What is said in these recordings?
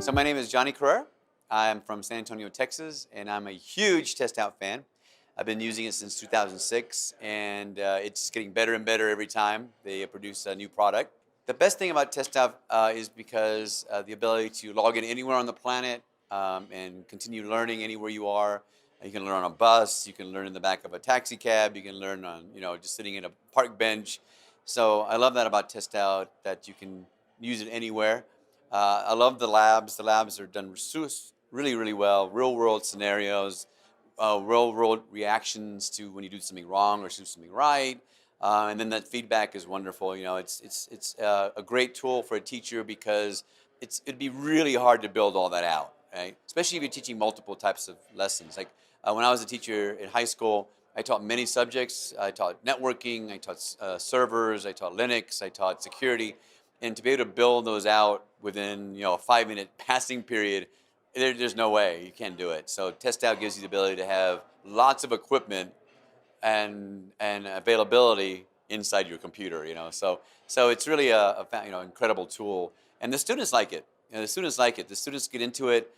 So my name is Johnny Carrera. I'm from San Antonio, Texas, and I'm a huge TestOut fan. I've been using it since 2006, and it's just getting better and better every time they produce a new product. The best thing about TestOut is because the ability to log in anywhere on the planet and continue learning anywhere you are. You can learn on a bus, you can learn in the back of a taxi cab, you can learn on, just sitting in a park bench. So I love that about TestOut, that you can use it anywhere. I love the labs. The labs are done really, really well. Real world scenarios, real world reactions to when you do something wrong or do something right. And then that feedback is wonderful. It's a great tool for a teacher because it'd be really hard to build all that out, right? Especially if you're teaching multiple types of lessons. Like when I was a teacher in high school, I taught many subjects. I taught networking, I taught servers, I taught Linux, I taught security. And to be able to build those out within a 5-minute passing period, there's no way you can't do it. So TestOut gives you the ability to have lots of equipment and availability inside your computer. So it's really a incredible tool, and the students like it. The students like it. The students get into it.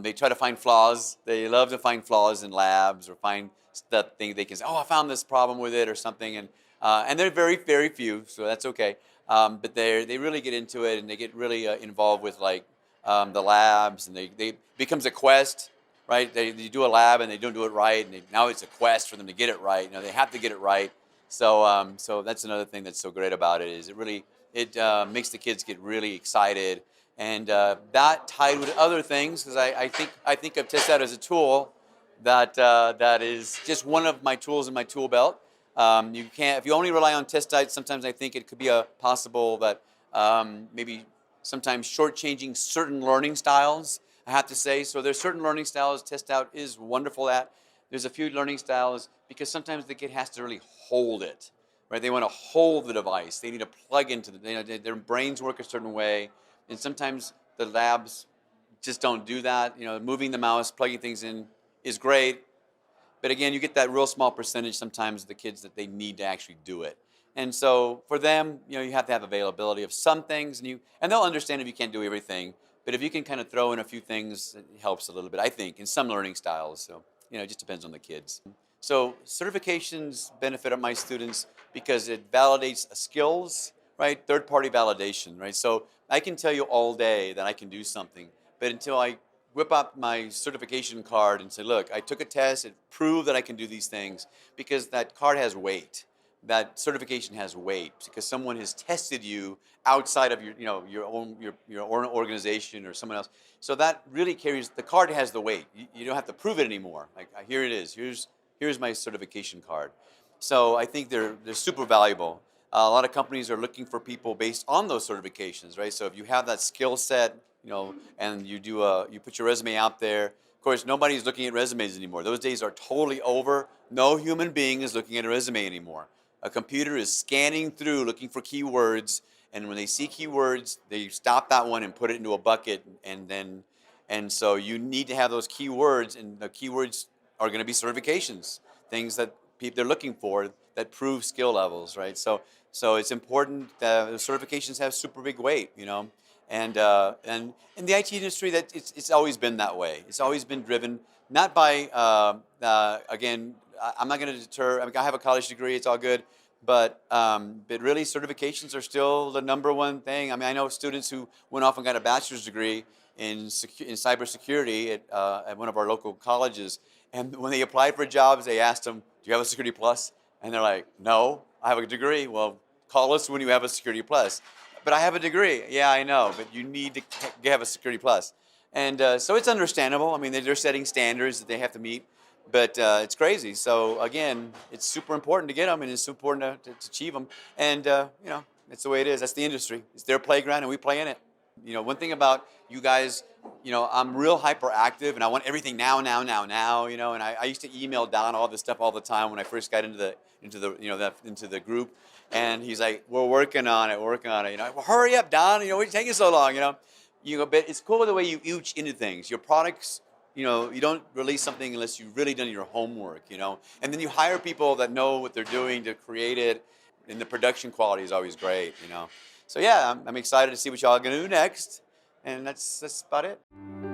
They try to find flaws. They love to find flaws in labs or find stuff they can say, oh, I found this problem with it or something, and they're very, very few, so that's okay. But they really get into it, and they get really involved with the labs, and they becomes a quest, right? They do a lab and they don't do it right, and now it's a quest for them to get it right. They have to get it right. So that's another thing that's so great about it, is it makes the kids get really excited, and that tied with other things, because I think of TestOut as a tool that is just one of my tools in my tool belt. You can't, if you only rely on TestOut, sometimes I think it could be possible that maybe sometimes shortchanging certain learning styles, I have to say. So there's certain learning styles TestOut is wonderful at. There's a few learning styles because sometimes the kid has to really hold it, right? They want to hold the device. They need to plug into their brains work a certain way, and sometimes the labs just don't do that. Moving the mouse, plugging things in is great. But again, you get that real small percentage sometimes of the kids that they need to actually do it. And so for them, you have to have availability of some things, and they'll understand if you can't do everything. But if you can kind of throw in a few things, it helps a little bit, I think, in some learning styles. So, it just depends on the kids. So certifications benefit my students because it validates skills, right? Third-party validation, right? So I can tell you all day that I can do something, but until I whip up my certification card and say, look, I took a test, it proved that I can do these things, because that card has weight. That certification has weight because someone has tested you outside of your own organization or someone else. So that really carries, the card has the weight. You don't have to prove it anymore. Like, here it is. Here's my certification card. So I think they're super valuable. A lot of companies are looking for people based on those certifications, right? So if you have that skill set, and you put your resume out there. Of course, nobody's looking at resumes anymore. Those days are totally over. No human being is looking at a resume anymore. A computer is scanning through, looking for keywords, and when they see keywords, they stop that one and put it into a bucket, and so you need to have those keywords, and the keywords are going to be certifications, things that they're looking for that prove skill levels, right? So it's important that the certifications have super big weight, And in the IT industry, that it's always been that way. It's always been driven not by again. I'm not going to deter. I have a college degree. It's all good, but really, certifications are still the number one thing. I know students who went off and got a bachelor's degree in cybersecurity at one of our local colleges, and when they applied for jobs, they asked them, "Do you have a Security Plus?" And they're like, "No, I have a degree." Well, call us when you have a Security Plus. But I have a degree. Yeah, I know, but you need to have a Security Plus. And so it's understandable. They're setting standards that they have to meet, but it's crazy. So again, it's super important to get them, and it's super important to achieve them. And it's the way it is. That's the industry. It's their playground, and we play in it. One thing about you guys, I'm real hyperactive, and I want everything now. And I used to email Don all this stuff all the time when I first got into the group. And he's like, we're working on it. Well, hurry up, Don. What are you taking so long? But it's cool the way you each into things. Your products, you don't release something unless you've really done your homework, And then you hire people that know what they're doing to create it, and the production quality is always great, So yeah, I'm excited to see what y'all are gonna do next. and that's about it.